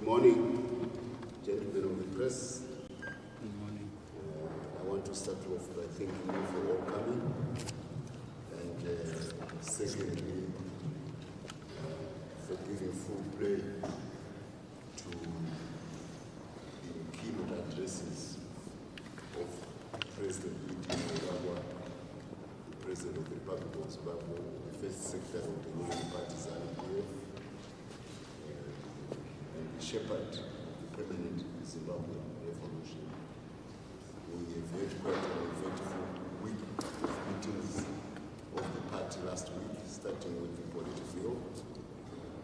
morning, gentlemen of the press. Good morning. I want to start off by thanking you for all coming, and secondly, for giving full play to the keynote addresses of President Zimbabwe, the President of the Republic of Zimbabwe, the First Secretary of the ruling party ZANU PF, shepherd of the permanent Zimbabwe revolution. We have had quite an eventful week of meetings of the party last week, starting with the political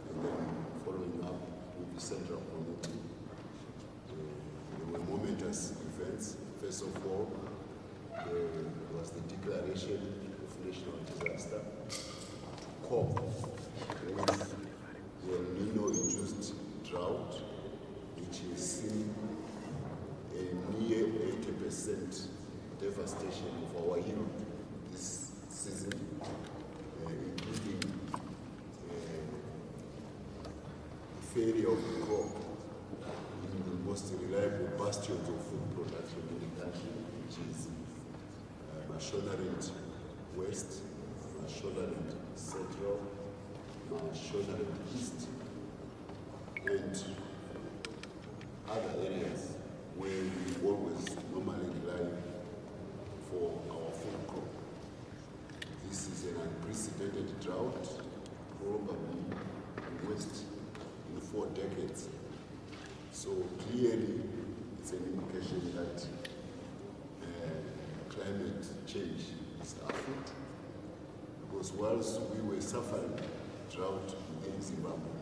and then following up with the central committee. There were momentous events. First of all, there was the declaration of national disaster to cope with the El Nino-induced drought, which has seen a near 80% devastation of our yield this season, including failure of the crop in the most reliable bastions of food production in the country, which is Mashonaland West, Mashonaland Central, Mashonaland East, and other areas where we always normally rely for our food crop. This is an unprecedented drought, probably the worst in 4 decades. So clearly, it's an indication that climate change is afoot, because whilst we were suffering drought in Zimbabwe,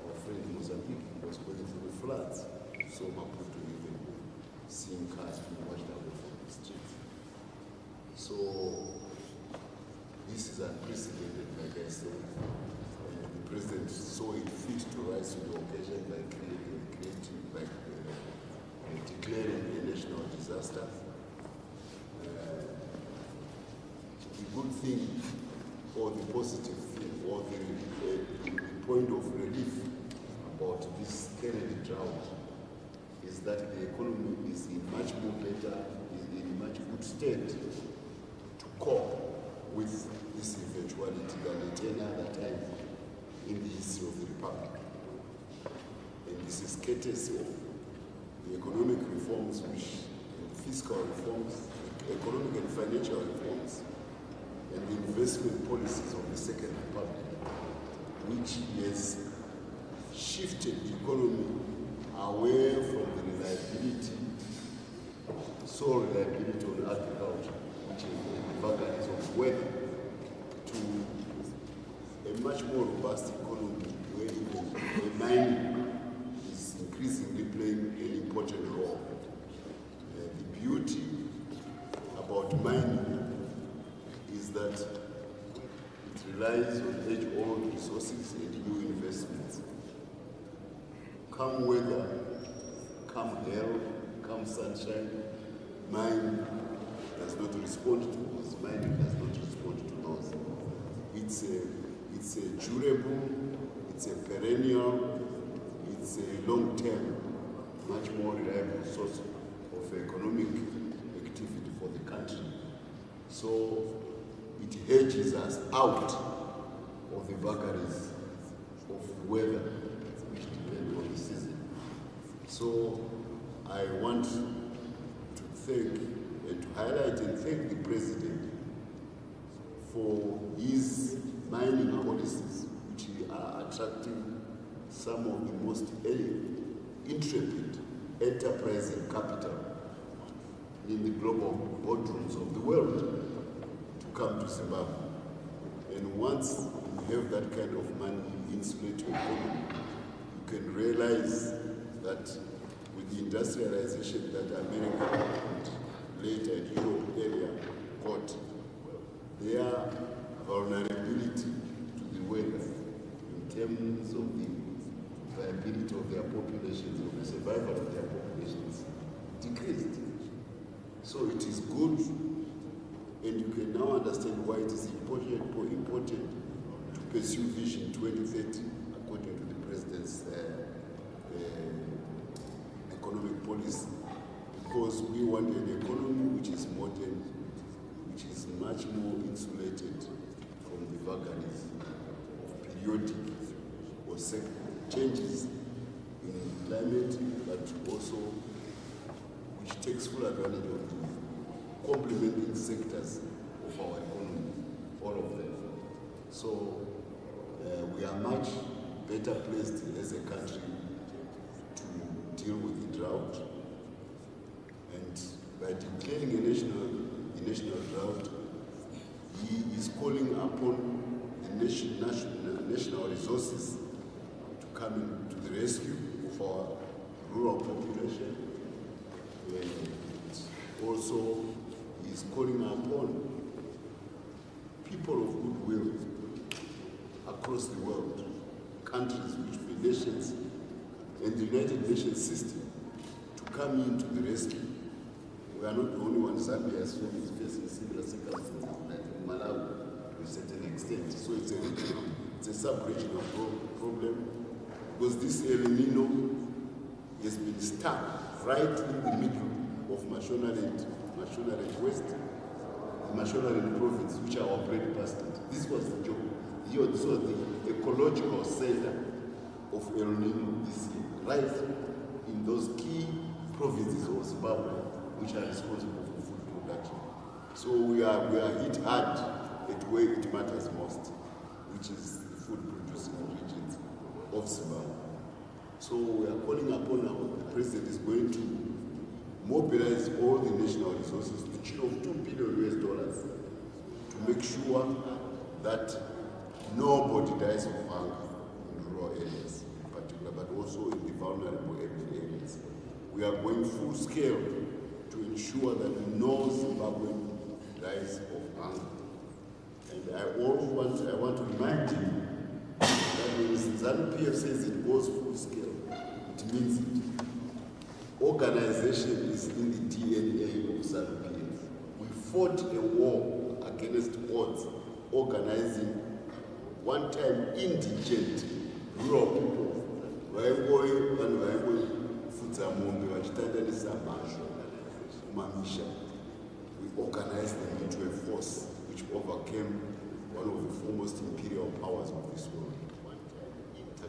our friend in Mozambique was going through the floods, so Maputo even seeing cars being washed away from the streets. So this is unprecedented, like I said. The president saw it fit to rise to the occasion by declaring a national disaster. The good thing, or the positive thing, or the point of relief about this Kennedy drought is that the economy is in much more better, is in much good state to cope with this eventuality than at any other time in the history of the Republic. And this is courtesy of the economic reforms, and fiscal reforms, economic and financial reforms, and the investment policies of the Second Republic, which has shifted the economy away from the reliability, sole reliability on agriculture, which is the vagaries of weather, to a much more robust economy where even mining is increasingly playing an important role. The beauty about mining is that it relies on age-old resources and new investments. Come weather, come hail, come sunshine, mine does not respond to those. Mining does not respond to those. It's a durable, it's a perennial, it's a long-term, much more reliable source of economic activity for the country. So it hedges us out of the vagaries of weather, which depend on the season. So I want to thank and to highlight and thank the President for his mining policies, which are attracting some of the most intrepid, enterprising capital in the global boardrooms of the world to come to Zimbabwe. And once you have that kind of money insulate your economy, you can realize that with the industrialization that America and later Europe area got, their vulnerability to the weather in terms of the viability of their populations, of the survival of their populations, decreased. So it is good, and you can now understand why it is important to pursue Vision 2030 according to the President's economic policy, because we want an economy which is modern, which is much more insulated from the vagaries of periodic or changes in climate, but also which takes full advantage of the complementing sectors of our economy, all of them. So we are much better placed as a country to deal with the drought, and by declaring a national drought, he is calling upon the national resources to come in to the rescue of our rural population, and also he is calling upon people of goodwill across the world, countries which be nations, and the United Nations system to come into the rescue. We are not the only ones. Zambia is facing similar circumstances like Malawi to a certain extent. So it's a sub-regional problem, because this El Nino has been stuck right in the middle of Mashonaland West, Mashonaland province, which are our bread basket. This was the job. This was the ecological center of El Nino this year, right in those key provinces of Zimbabwe, which are responsible for food production. So we are hit hard at where it matters most, which is the food producing regions of Zimbabwe. So we are calling upon the president is going to mobilize all the national resources to the tune of $2 billion to make sure that nobody dies of hunger in rural areas in particular, but also in the vulnerable areas. We are going full scale to ensure that no Zimbabwean dies of hunger. And I want to remind you that when ZANU PF says it goes full scale, it means it. Organization is in the DNA of ZANU PF. We fought a war against odds, organizing one-time indigent rural people. We organized them into a force which overcame one of the foremost imperial powers of this world. We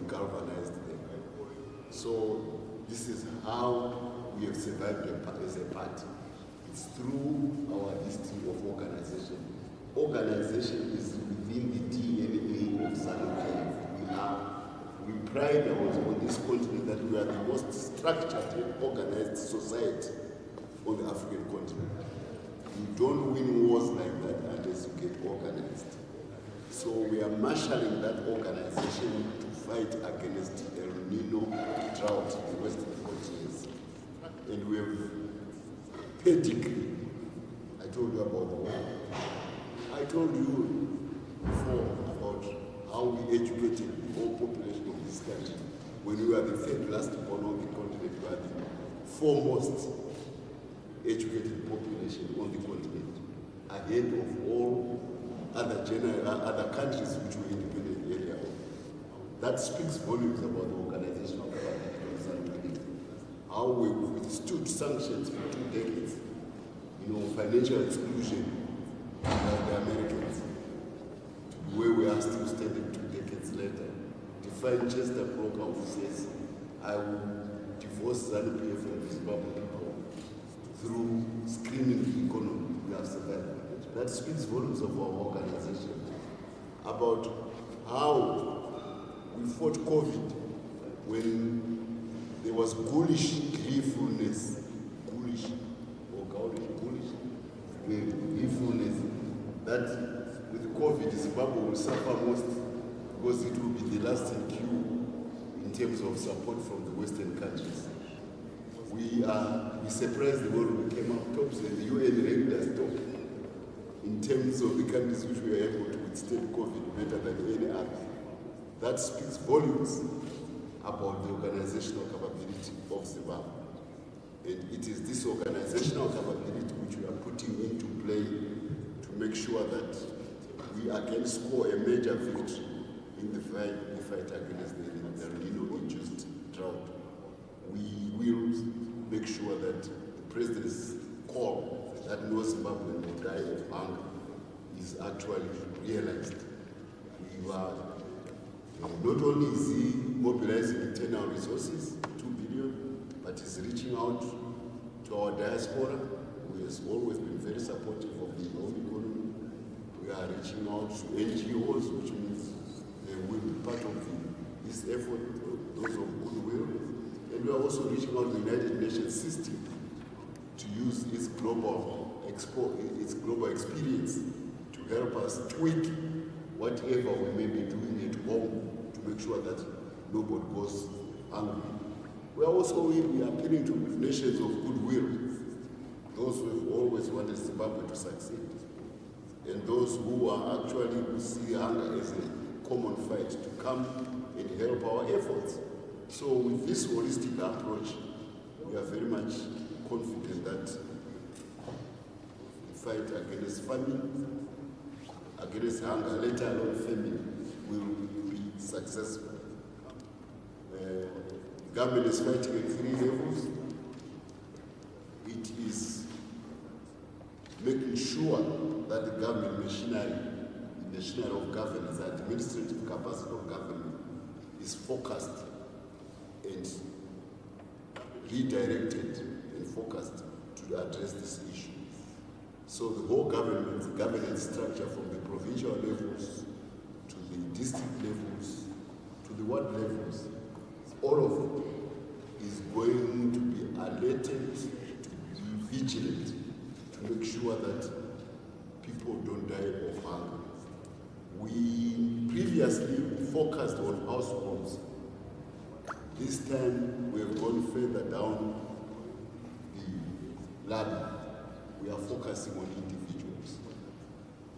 galvanized them. So this is how we have survived as a party. It's through our history of organization. Organization is within the DNA of ZANU PF. We pride ourselves on this continent that we are the most structured and organized society on the African continent. You don't win wars like that unless you get organized. So we are marshalling that organization to fight against the El Nino drought in the Western frontiers. And we have pedigree. I told you about the war. I told you before about how we educated the whole population of this country. When we were the third last born on the continent, we were the foremost educated population on the continent, ahead of all other countries which were independent area of. That speaks volumes about the organizational capacity of ZANU. How we withstood sanctions for 2 decades, financial exclusion by the Americans, to where we are still standing 2 decades later. Define Chester program who says, I will divorce ZANU PF from the Zimbabwe people through screening the economy. We have survived. That speaks volumes of our organization about how we fought COVID when there was ghoulish gleefulness, that with COVID, Zimbabwe will suffer most because it will be the last in queue in terms of support from the Western countries. We surprised the world. We came up tops and the UN ranked us top in terms of the countries which were able to withstand COVID better than any other. That speaks volumes about the organizational capability of Zimbabwe. And it is this organizational capability which we are putting into play to make sure that we again score a major victory in the fight against the El Nino drought. We will make sure that the president's call that no Zimbabwean will die of hunger is actually realized. We are not only is he mobilizing internal resources, 2 billion, but is reaching out to our diaspora, who has always been very supportive of the home economy. We are reaching out to NGOs, which means they will be part of this effort, those of goodwill. And we are also reaching out to the United Nations system to use its global experience to help us tweak whatever we may be doing at home to make sure that nobody goes hungry. We are also appealing to nations of goodwill, those who have always wanted Zimbabwe to succeed, and those who are actually who see hunger as a common fight to come and help our efforts. So with this holistic approach, we are very much confident that the fight against famine, against hunger, let alone famine, will be successful. The government is fighting at 3 levels. It is making sure that the government machinery, the machinery of governance, the administrative capacity of government is focused and redirected and focused to address this issue. So the whole governance structure from the provincial levels to the district levels to the ward levels, all of it is going to be alerted, to be vigilant, to make sure that people don't die of hunger. We previously focused on households. This time we have gone further down the ladder. We are focusing on individuals.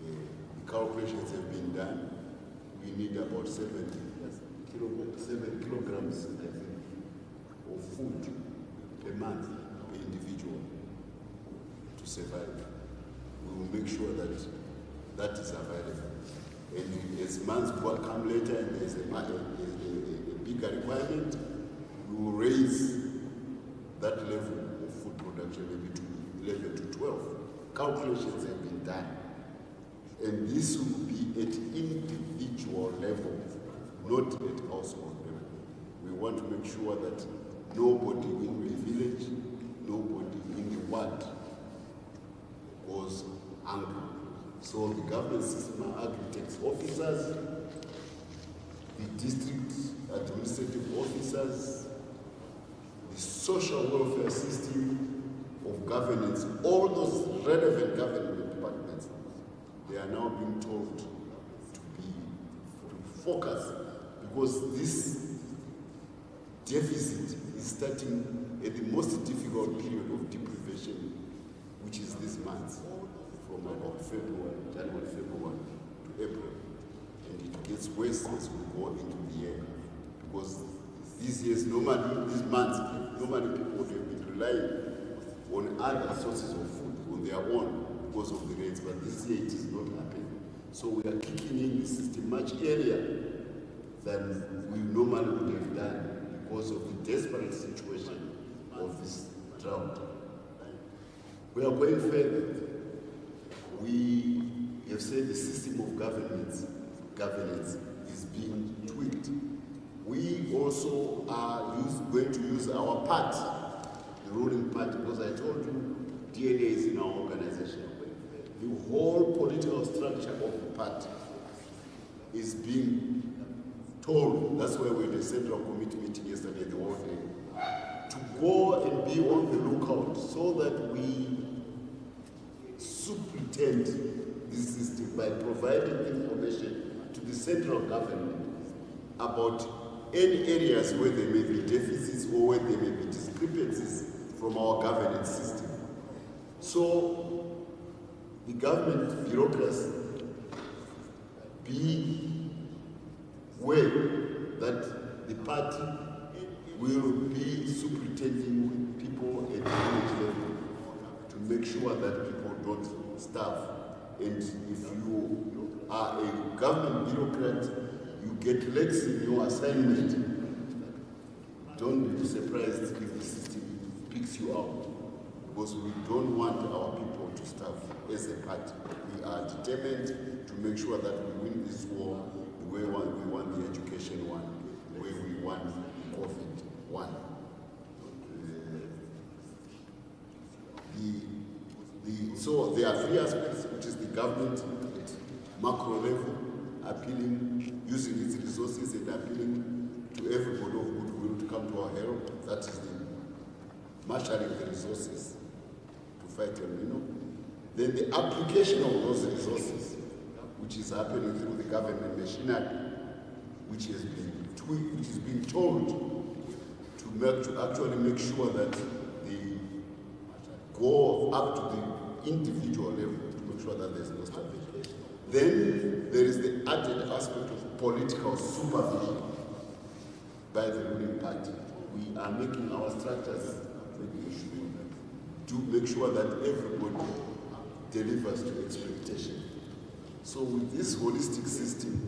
The calculations have been done. We need about 7 kilograms, I think, of food a month per individual to survive. We will make sure that that is available. And as months come later and there's a bigger requirement, we will raise that level of food production maybe to 11 to 12. Calculations have been done. And this will be at individual level, not at household level. We want to make sure that nobody in the village, nobody in the ward goes hungry. So the government system architects officers, the district administrative officers, the social welfare system of governance, all those relevant government departments, they are now being told to focus, because this deficit is starting at the most difficult period of deprivation, which is this month, from about January, February to April. And it gets worse as we go into the year. Because these years, these months, normally people would have been relying on other sources of food on their own because of the rates, but this year it is not happening. So we are kicking in the system much earlier than we normally would have done because of the desperate situation of this drought. We are going further. We have said the system of governance is being tweaked. We also are going to use our party, the ruling party, because I told you DNA is in our organization. The whole political structure of the party is being told, that's why we had a central committee meeting yesterday, the whole day, to go and be on the lookout so that we superintend this system by providing information to the central government about any areas where there may be deficits or where there may be discrepancies from our governance system. So the government bureaucracy be aware that the party will be superintending people at the village level to make sure that people don't starve. And if you are a government bureaucrat, you get lax in your assignment. don't be surprised if the system picks you out, because we don't want our people to starve as a party. We are determined to make sure that we win this war the way we want the education one, the way we want COVID one. So there are three aspects, which is the government at macro level, appealing, using its resources and appealing to everybody of goodwill to come to our help. That is the marshalling the resources to fight El Nino. Then the application of those resources, which is happening through the government machinery, which has been tweaked, which is being told to actually make sure that they go up to the individual level to make sure that there's no starvation. Then there is the added aspect of political supervision by the ruling party. We are making our structures to make sure that everybody delivers to expectation. So with this holistic system,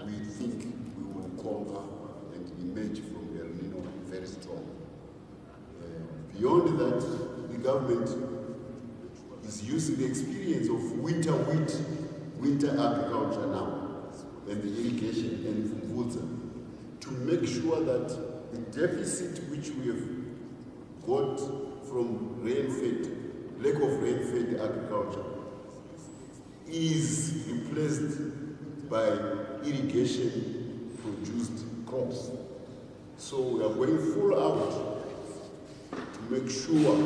we think we will conquer and emerge from El Nino very strong. Beyond that, the government is using the experience of winter wheat, winter agriculture now, and the irrigation and Mvudza, to make sure that the deficit which we have got from lack of rain-fed agriculture is replaced by irrigation-produced crops. So we are going full out to make sure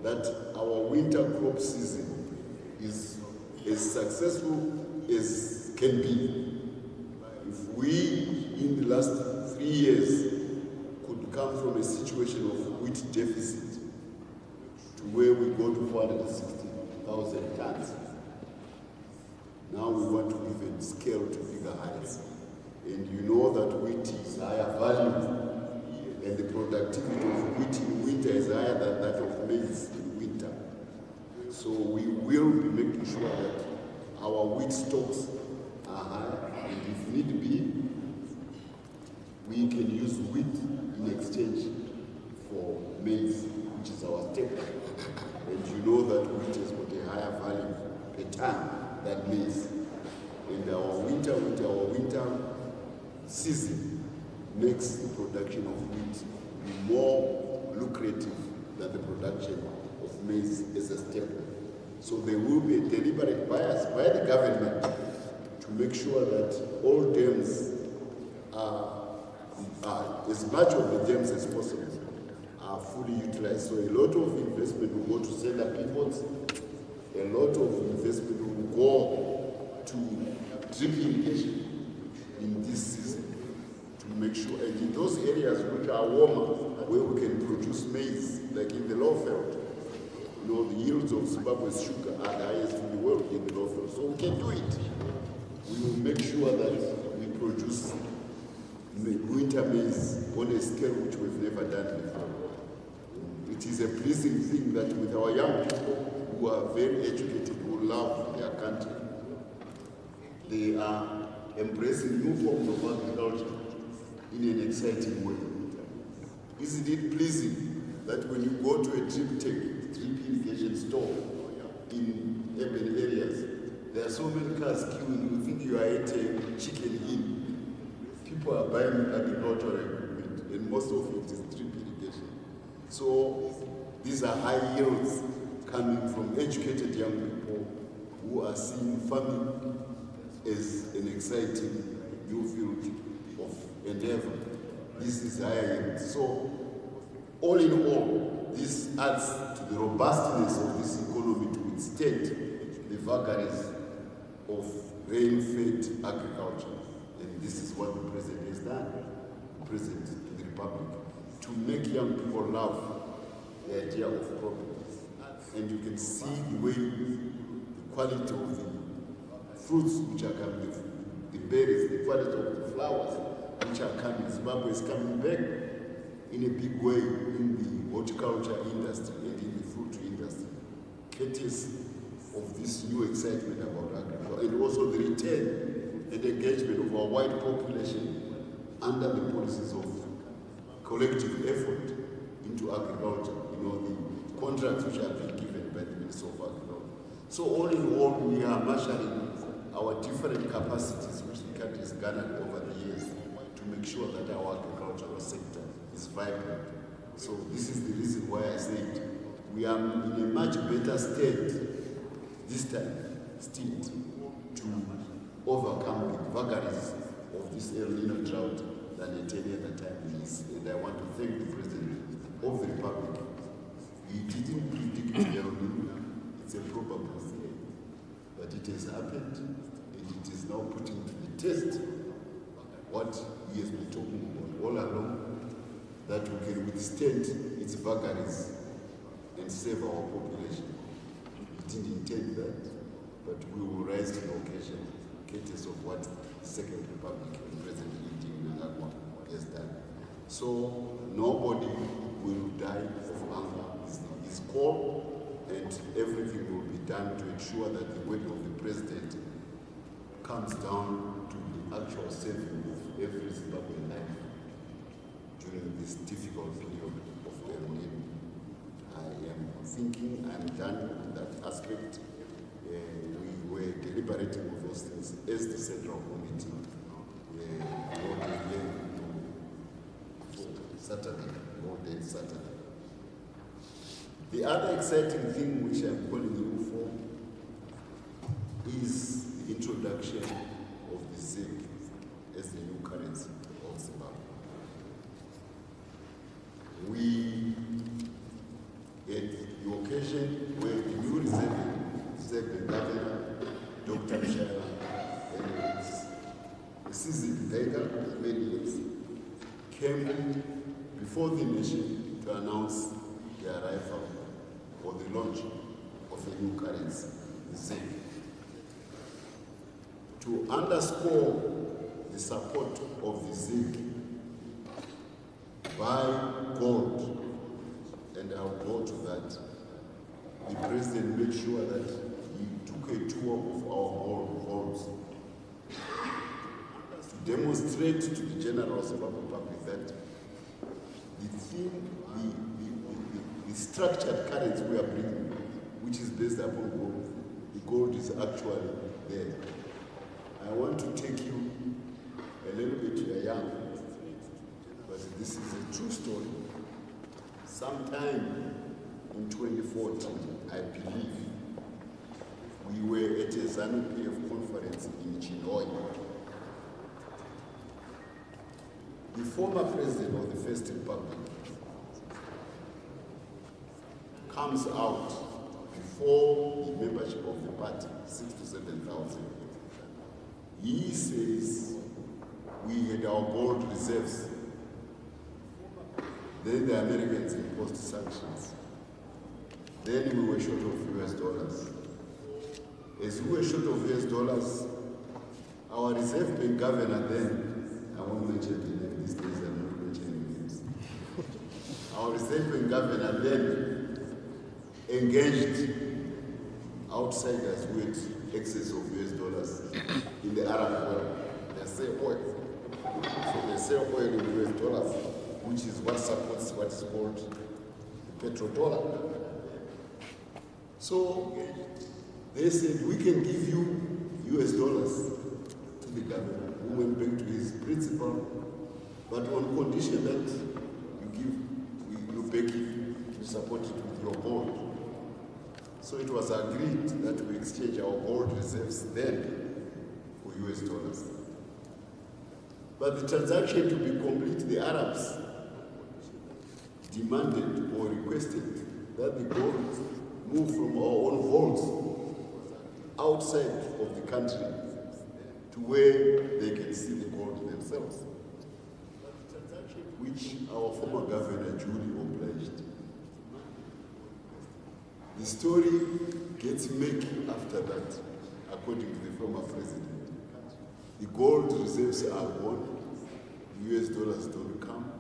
that our winter crop season is as successful as can be. If we, in the last 3 years, could come from a situation of wheat deficit to where we go to 460,000 tons, now we want to even scale to bigger heights. And you know that wheat is higher value, and the productivity of wheat in winter is higher than that of maize in winter. So we will be making sure that our wheat stocks are high, and if need be, we can use wheat in exchange for maize, which is our staple. And you know that wheat has got a higher value per ton than maize. And our winter season makes the production of wheat be more lucrative than the production of maize as a staple. So there will be a deliberate bias by the government to make sure that all dams as much of the dams as possible are fully utilized. So a lot of investment will go to center pivots, a lot of investment will go to drip irrigation in this season to make sure, and in those areas which are warmer, where we can produce maize, like in the Lowveld, you know, the yields of Zimbabwe's sugar are the highest in the world in the Lowveld. So we can do it. We will make sure that we produce winter maize on a scale which we've never done before. It is a pleasing thing that with our young people who are very educated, who love their country, they are embracing new forms of agriculture in an exciting way. Isn't it pleasing that when you go to a drip irrigation store in urban areas, there are so many cars queuing, you think you are at a chicken inn. People are buying agricultural equipment, and most of it is drip irrigation. So these are high yields coming from educated young people who are seeing farming as an exciting new field of endeavor. This is higher yield. So all in all, this adds to the robustness of this economy to withstand the vagaries of rain-fed agriculture. And this is what the President has done, the President of the Republic, to make young people love the idea of cropping. And you can see the way the quality of the fruits which are coming, the berries, the quality of the flowers which are coming. Zimbabwe is coming back in a big way in the horticulture industry and in the fruit industry, courtesy of this new excitement about agriculture, and also the return and engagement of our white population under the policies of collective effort into agriculture, the contracts which have been given by the Ministry of Agriculture. So all in all, we are marshalling our different capacities which the country has garnered over the years to make sure that our agricultural sector is vibrant. So this is the reason why I said we are in a much better state this time still to overcome the vagaries of this El Nino drought than at any other time in this. And I want to thank the President of the Republic. He didn't predict El Nino. It's a probable thing. But it has happened, and it is now putting to the test what he has been talking about all along, that we can withstand its vagaries and save our population. He didn't intend that, but we will rise to the occasion, courtesy of what the Second Republic and President Nangagwa has done. So nobody will die of hunger is call, and everything will be done to ensure that the word of the President comes down to the actual saving of every Zimbabwean life during this difficult period of El Nino. I am thinking I'm done on that aspect. We were deliberating on those things as the Central Committee Saturday, all day Saturday. The other exciting thing which I'm calling you for is the introduction of the ZANU as the new currency of Zimbabwe. We had the occasion where the new reserve governor, Dr. Mshaya, and his seasoned leader of many years, came before the nation to announce the arrival or the launch of a new currency, the ZANU. To underscore the support of the ZANU by gold, and I'll go to that, the President made sure that he took a tour of our gold vaults to demonstrate to the general Zimbabwe public that the structured currency we are bringing, which is based upon gold, the gold is actually there. I want to take you a little bit young, but this is a true story. Sometime in 2014, I believe, we were at a ZANU PF conference in Chinoy. The former president of the First Republic comes out before the membership of the party, 6,000 to 7,000. He says, we had our gold reserves. Then the Americans imposed sanctions. Then we were short of US dollars. As we were short of US dollars, our Reserve Bank governor then, I won't mention the name these days, I'm not mentioning names. Our Reserve Bank governor then engaged outsiders with excess of US dollars in the Arab world. They sell oil. So they sell oil in US dollars, which is what supports what is called the petrodollar. So they said, we can give you US dollars to the government, who went back to his principal, but on condition that you back it, you support it with your gold. So it was agreed that we exchange our gold reserves then for US dollars. But the transaction to be complete, the Arabs demanded or requested that the gold move from our own vaults outside of the country to where they can see the gold themselves. Which our former governor duly obliged. The story gets murky after that, according to the former president. The gold reserves are gone, US dollars don't come.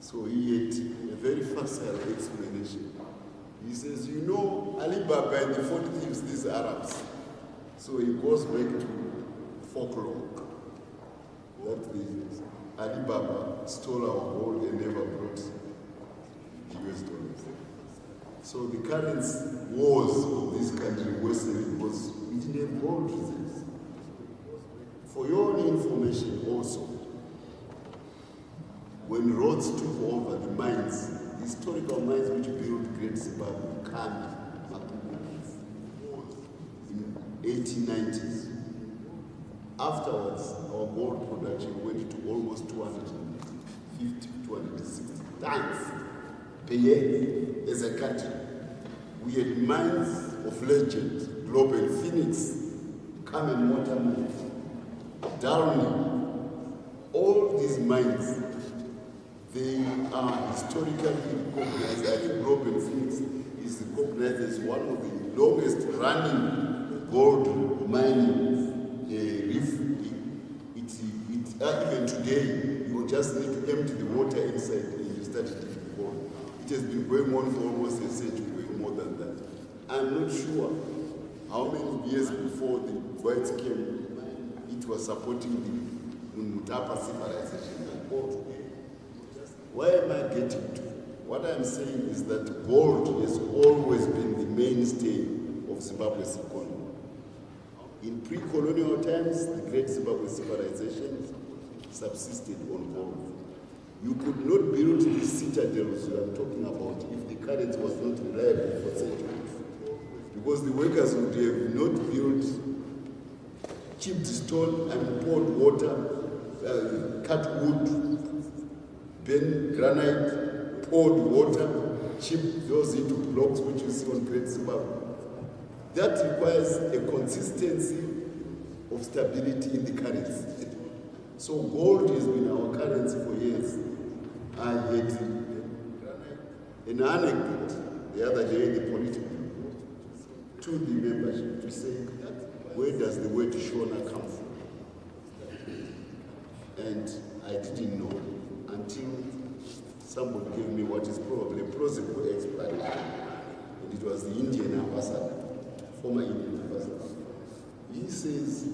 So he had a very facile explanation. He says, you know, Alibaba and the 40 thieves, these Arabs. So he goes back to folklore, that the Alibaba stole our gold and never brought the US dollars. So the current wars of this country worsened because we didn't have gold reserves. For your own information also, when Rhodes took over the mines, the historical mines which built Great Zimbabwe, Kami, in 1890s. Afterwards, our gold production went to almost 250, 260 tons per year as a country. We had mines of legend, Global Phoenix, Carmen Water Mines, Downey. All these mines, they are historically recognized. I think Global Phoenix is recognized as one of the longest running gold mining reef. Even today, you just need to empty the water inside and you start digging gold. It has been going on for almost a century, more than that. I'm not sure how many years before the whites came, it was supporting the Mutapa civilization. Where am I getting to? What I'm saying is that gold has always been the mainstay of Zimbabwe's economy. In pre-colonial times, the great Zimbabwe civilization subsisted on gold. You could not build the citadels you are talking about if the currency was not reliable for centuries. Because the workers would have not built, chipped stone and poured water, cut wood, burn granite, poured water, chipped those into blocks which you see on Great Zimbabwe. That requires a consistency of stability in the currency. So gold has been our currency for years. I had an anecdote the other day in the political to the membership to say, where does the word Shona come from? And I didn't know until somebody gave me what is probably a plausible explanation. And it was the Indian ambassador, former Indian ambassador. He says,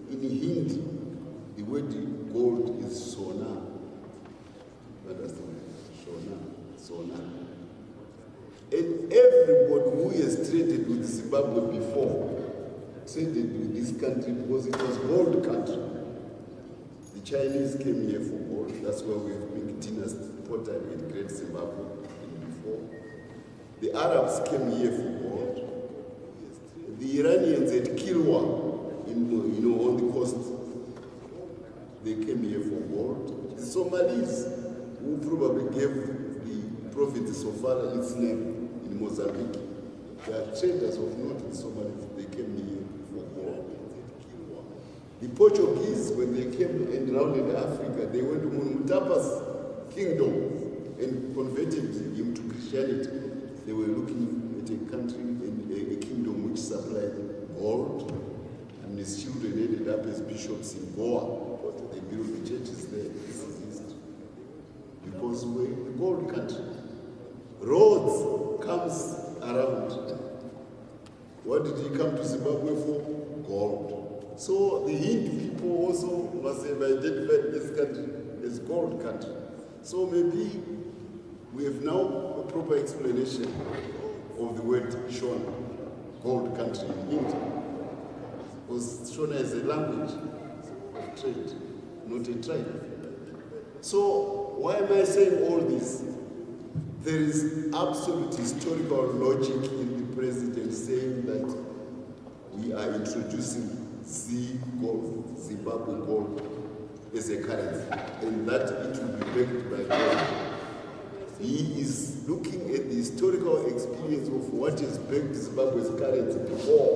in Hindi, the word gold is Sona. What does the word? Sona. And everybody who has traded with Zimbabwe before traded with this country because it was gold country. The Chinese came here for gold. That's why we have big dynasty pottery in Great Zimbabwe before. The Arabs came here for gold. The Iranians at Kilwa, on the coast, they came here for gold. The Somalis, who probably gave the Prophet Sofara its name in Mozambique, they are traders of note in Somalis. They came here for gold. The Portuguese, when they came and rounded Africa, they went to Mutapa's kingdom and converted him to Christianity. They were looking at a country, a kingdom which supplied gold, and his children ended up as bishops in Goa. They built the churches there. Because we're a gold country. Rhodes comes around. What did he come to Zimbabwe for? Gold. So the Hindu people also must have identified this country as gold country. So maybe we have now a proper explanation of the word Shona, gold country in India. Because Shona is a language of trade, not a tribe. So why am I saying all this? There is absolute historical logic in the president saying that we are introducing Zimbabwe gold as a currency, and that it will be backed by gold. He is looking at the historical experience of what has backed Zimbabwe's currency before.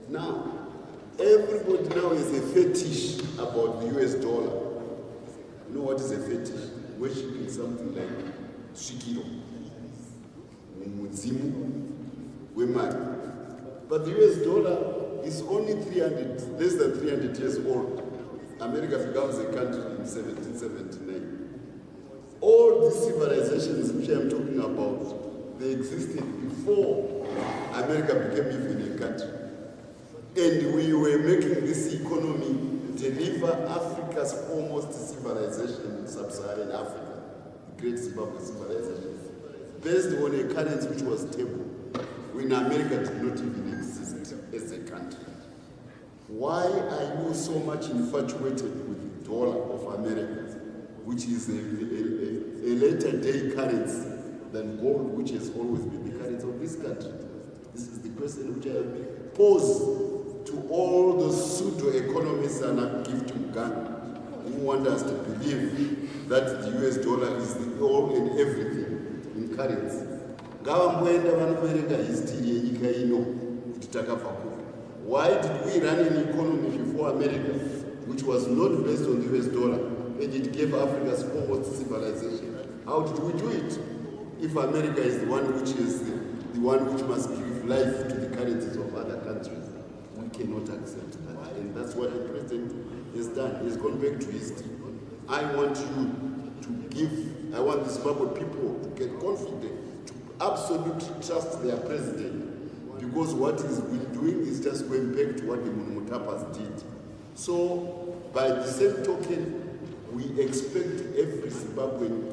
Now, everybody now is a fetish about the US dollar. You know what is a fetish? Worshipping something like Shikiro, Muzimu, Wemari. But the US dollar is only less than 300 years old. America becomes a country in 1779. All these civilizations which I'm talking about, they existed before America became even a country. And we were making this economy deliver deliver Africa's foremost civilization in sub-Saharan Africa, the Great Zimbabwe civilization, based on a currency which was stable, when America did not even exist as a country. Why are you so much infatuated with the dollar of America, which is a later day currency than gold, which has always been the currency of this country? This is the question which I pose to all the pseudo-economists and active Ghana who want us to believe that the US dollar is the all and everything in currency. Ngavamboenda vanoverenga history yenyika ino kuti takabva kupi. Why did we run an economy before America which was not based on the US dollar and it gave Africa's foremost civilization? How did we do it? If America is the one which is the one which must give life to the currencies of other countries, we cannot accept that. And that's what the president has done. He's gone back to history. I want I want the Zimbabwe people to get confident, to absolutely trust their president, because what he's been doing is just going back to what the Mutapas did. So, by the same token, we expect every Zimbabwean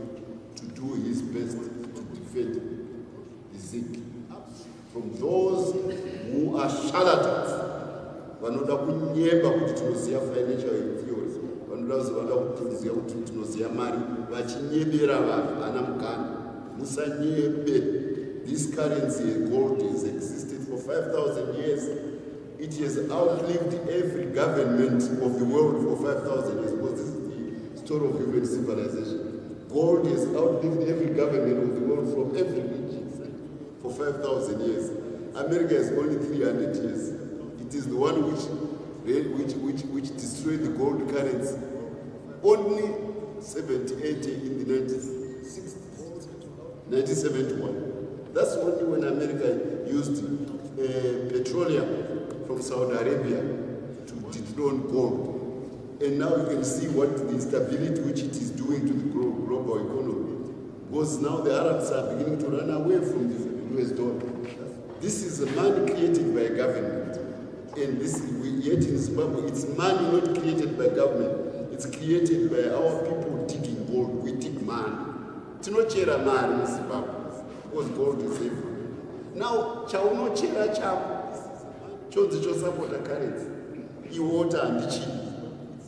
to do his best to defend the ZIG from those who are charlatans. Vanoda kunyeba kuti tinoziya financial theories, vanoda kuziya kuti tinoziya mari, vachinyebera vanhu ana mukana. Musanyebe. This currency, gold, has existed for 5,000 years. It has outlived every government of the world for 5,000 years, because this is the story of human civilization. Gold has outlived every government of the world from every region for 5,000 years. America has only 300 years. It is the one which destroyed the gold currency. Only 70-80 in the 1960s, 1971. That's only when America used petroleum from Saudi Arabia to dethrone gold. And now you can see what the instability which it is doing to the global economy. Because now the Arabs are beginning to run away from the US dollar. This is a money created by government. And yet in Zimbabwe, it's money not created by government. It's created by our people digging gold. We dig money. Tinochera mari in Zimbabwe, because gold is everywhere. Now, chaunochera chako, chonzi chosapota currency. Iwota handichidi.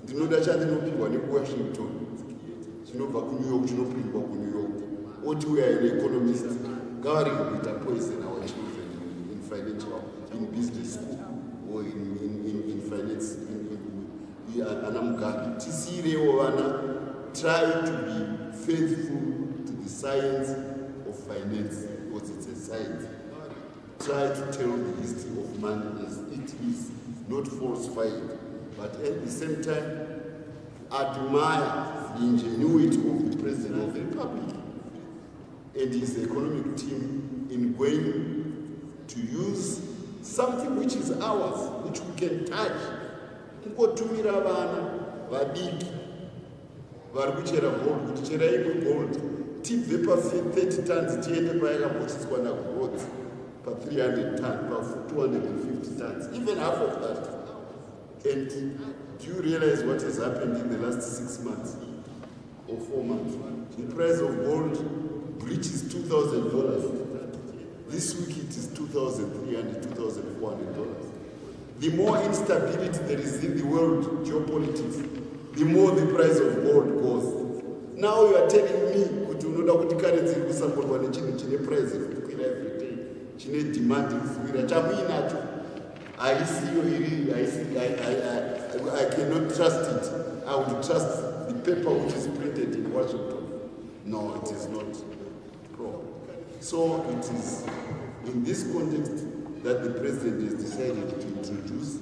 Ndinoda chandinopihwa neWashington. Chinobva kuNew York, chinopindwa kuNew York. Oti we are an economist. Ngavarege kuita poison our children in financial, in business school, or in finance, anamuganga. Tisirewo vana, try to be faithful to the science of finance, because it's a science. Try to tell the history of money as it is, not falsified, but at the same time, admire the ingenuity of the President of the Republic and his economic team in going to use something which is ours, which we can touch. Kungotumira vana vadiki vari kuchera gold, kuti cherai gold, tibve pa 30 tons tiende payakambosiswa nagrowth pa 300 tons, pa 250 tons, even half of that. And do you realize what has happened in the last 6 months or 4 months? The price of gold reaches $2,000. This week it is $2,300, $2,400. The more instability there is in the world, geopolitics, the more the price of gold goes. Now you are telling me kuti unoda kuti currency iri kusapotwa nechinhu chine price iri kukwira every day, chine demand iri kukwira, chamuinacho haisiyo iri, I cannot trust it. I would trust the paper which is printed in Washington. No, it is not proper. So it is in this context that the president has decided to introduce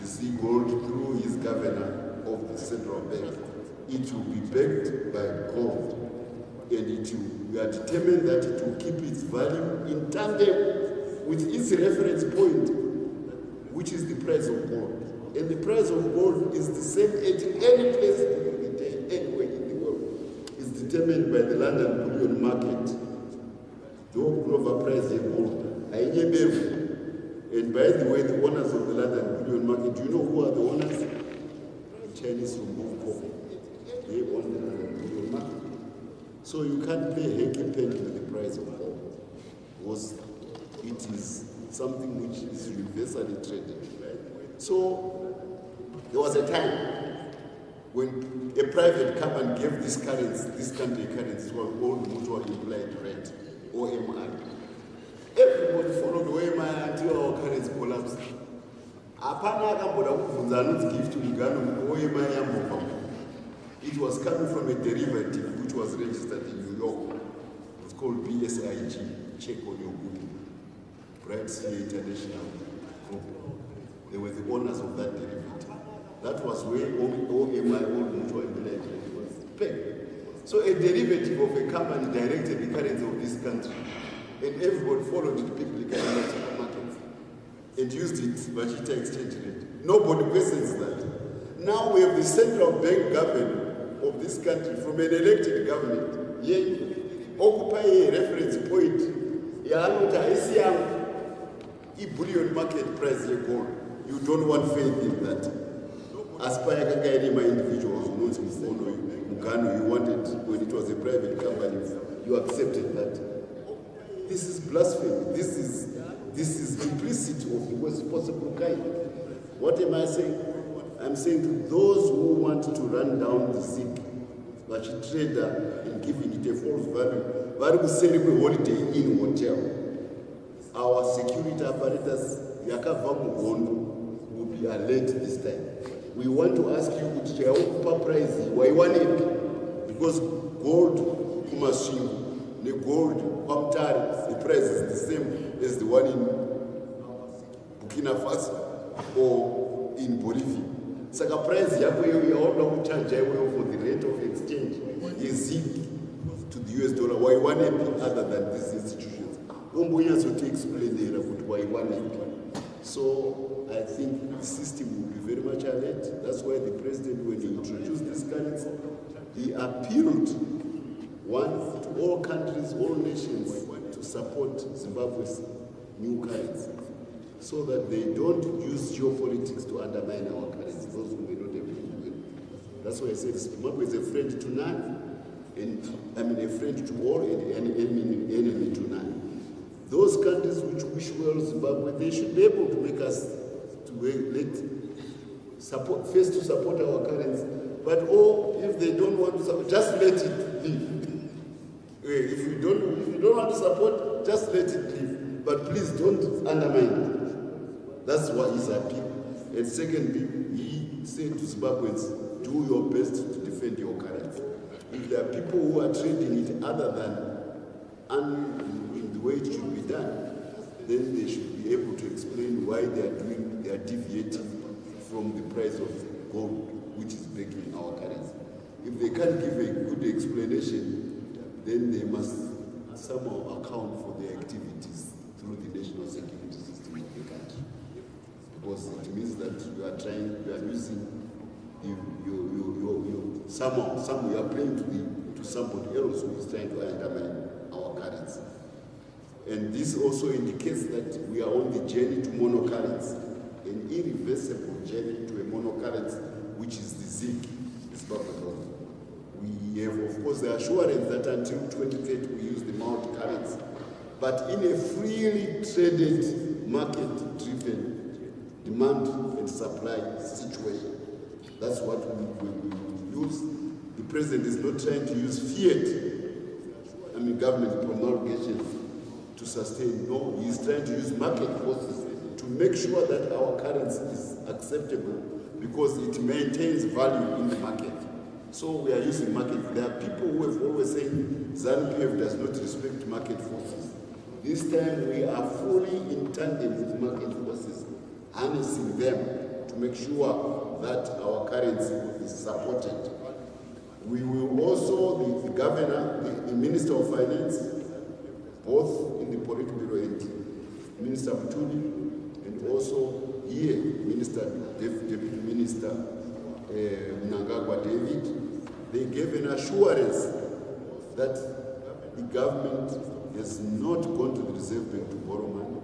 the sea gold through his governor of the central bank. It will be backed by gold, and we are determined that it will keep its value in tandem with its reference point, which is the price of gold. And the price of gold is the same at any place anywhere in the world. It's determined by the London bullion market. The global price of gold. And by the way, the owners of the London bullion market, do you know who are the owners? Chinese from Hong Kong. They own the Nigerian market. So you can't play hanky-panky with the price of oil, because it is something which is universally traded. So there was a time when a private company gave this country currency, called mutual implied rate, OMI. Everybody followed OMI until our currency collapsed. It was coming from a derivative which was registered in New York. It was called BSIG, check on your Google. Bright Sphere International Group. They were the owners of that derivative. That was where OMI, Old Mutual Implied Rate, was pegged. So a derivative of a company directed the currency of this country, and everybody followed it publicly in the supermarkets and used it, Vachita exchange rate. Nobody questions that. Now we have the central bank government of this country from an elected government. Yet, occupy a reference point. Bullion market price gold. You don't want faith in that. Aspire my individuals who knows you wanted when it was a private company, you accepted that. This is blasphemy. This is implicit of the worst possible kind. What am I saying? I'm saying to those who want to run down the sick, but trader and giving it a false value selling holiday in hotel. Our security apparatus, will be alert this time. We want to ask you to price why one it? Because gold kumashingo, the gold pamtari, the price is the same as the one in Burkina Faso or in Bolivia. Saka price yako you all charge for the rate of exchange is to the US dollar. Why one other than these institutions? To explain why one. So I think the system will be very much alert. That's why the president, when he introduced this currency, he appealed to all countries, all nations, to support Zimbabwe's new currency, so that they don't use geopolitics to undermine our currency. Those who may not have been doing. That's why I said Zimbabwe is a friend to none, and a friend to all and an enemy to none. Those countries which wish well Zimbabwe, they should be able to make us support our currency. But if they don't want to support, just let it live. If you don't want to support, just let it live. But please don't undermine it. That's what his appeal. And secondly, he said to Zimbabweans, do your best to defend your currency. If there are people who are trading it other than in the way it should be done, then they should be able to explain why they are deviating from the price of gold, which is backing our currency. If they can't give a good explanation, then they must somehow account for their activities through the national security system of the country. Because it means that you are using you are playing to somebody else who is trying to undermine our currency. And this also indicates that we are on the journey to monocurrency, an irreversible journey to a monocurrency, which is the ZIG, Zimbabwe. We have, of course, the assurance that until 2030 we use the multi-currency, but in a freely traded, market-driven demand and supply situation. That's what we use. The president is not trying to use fiat, government promulgations to sustain. No, he is trying to use market forces to make sure that our currency is acceptable because it maintains value in the market. So we are using market. There are people who have always said ZANU PF does not respect market forces. This time we are fully in tandem with market forces, harnessing them to make sure that our currency is supported. We will also, the governor, the Minister of Finance, both in the Politburo and Minister Mutuli, and also here, Deputy Minister Mnangagwa David, they gave an assurance that the government has not gone to the Reserve Bank to borrow money.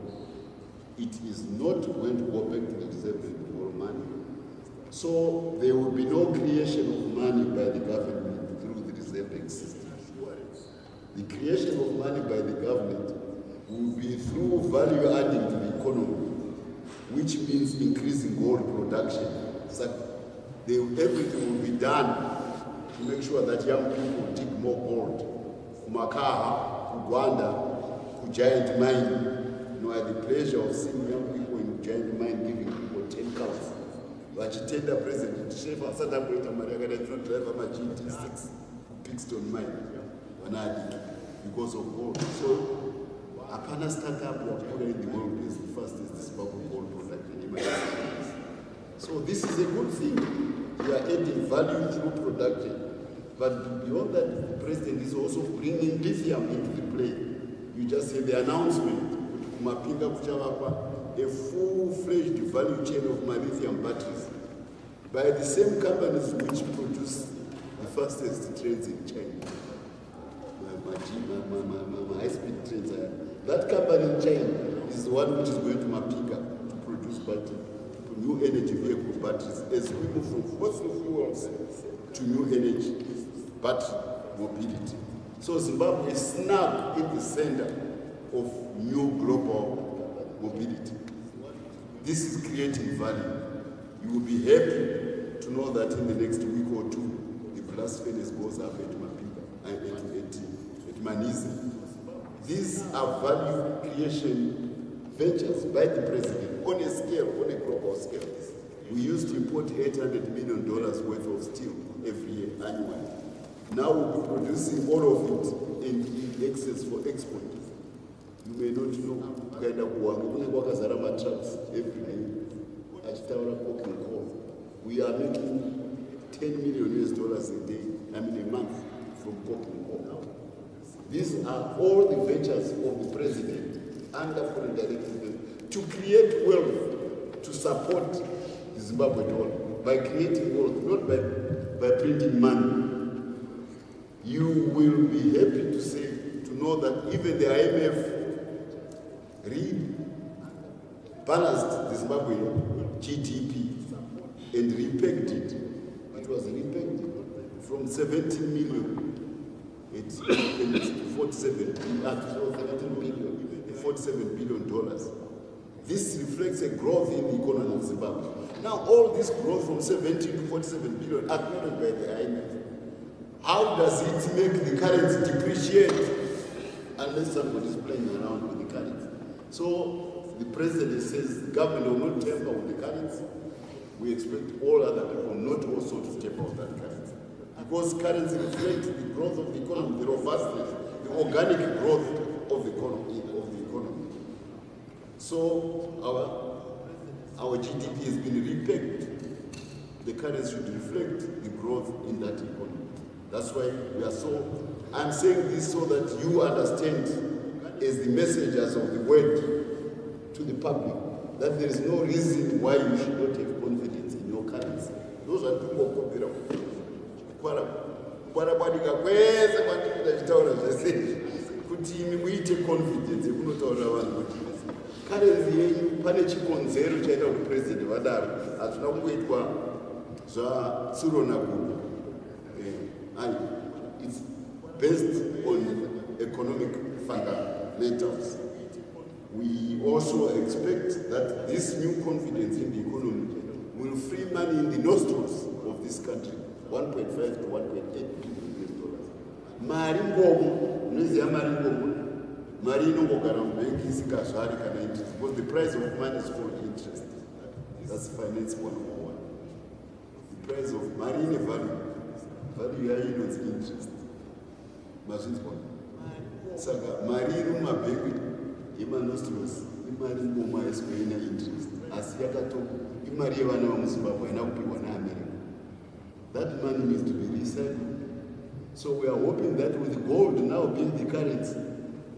It is not going to go back to the Reserve Bank to borrow money. So there will be no creation of money by the government through the reserve bank system. The creation of money by the government will be through value adding to the economy, which means increasing gold production. So everything will be done to make sure that young people dig more gold. Kumakaha, Kugwanda, Giant Mine. You know, I had the pleasure of seeing young people in Giant Mine giving people 10 cows. Vachitenda President Chef asada kuita mari yakadaitwa driver ma-GT6 Pigston Mine vanadi because of gold. So apana startup wakura in the world is the fastest this gold product in the. So this is a good thing. We are adding value through production. But beyond that, the president is also bringing lithium into the play. You just see the announcement, Mapinga Kuchavapa, a full-fledged value chain of lithium batteries by the same companies which produce the fastest trains in China. My high-speed trains. That company in China is the one which is going to Mapinga to produce batteries, new energy vehicle batteries, as we move from fossil fuels to new energy battery mobility. So Zimbabwe is snap in the center of new global mobility. This is creating value. You will be happy to know that in the next week or two, the blast furnace goes up at Mapinga and at Manizi. These are value creation ventures by the president on a scale, on a global scale. We used to import $800 million worth of steel every year, annually. Now we'll be producing all of it in excess for export. You may not know, trucks every day. We are making $10 million a day, a month from coking coal. These are all the ventures of the president under foreign direct investment to create wealth to support the Zimbabwe dollar by creating wealth, not by printing money. You will be happy to know that even the IMF rebalanced the Zimbabwe GDP and repegged it. It was repegged from 17 million to 47 billion dollars. This reflects a growth in the economy of Zimbabwe. Now, all this growth from 17 to 47 billion acknowledged by the IMF. How does it make the currency depreciate unless somebody is playing around with the currency? So the president says the government will not tamper with the currency. We expect all other people not also to tamper with that currency. Because currency reflects the growth of the economy, the robustness, the organic growth of the economy. So our GDP has been repegged. The currency should reflect the growth in that economy. That's why we are I'm saying this so that you understand as the messengers of the word to the public that there is no reason why you should not have confidence in your currency. Those are people who confidence currency yenyu pane chikonzero chaita kuti president vadaro hatuna kungoitwa zvatsuro nagudo. It's based on economic fundamentals. We also expect that this new confidence in the economy will free money in the nostrils of this country, 1.5 to 1.8 billion dollars. Maringomo, noziya maringomo, mari inongogara mubank isikazvari kana interest, because the price of money is called interest. That's finance 101. The price of money in a value. Value yayo inonzi interest. Mazvinzwa? Saka mari iri mumabhengi yemanostrils imari ngoma yasikoina interest. Asi imari yevana vamuZimbabwe haina kupiwa naAmerica. That money needs to be recycled. So we are hoping that with gold now being the currency,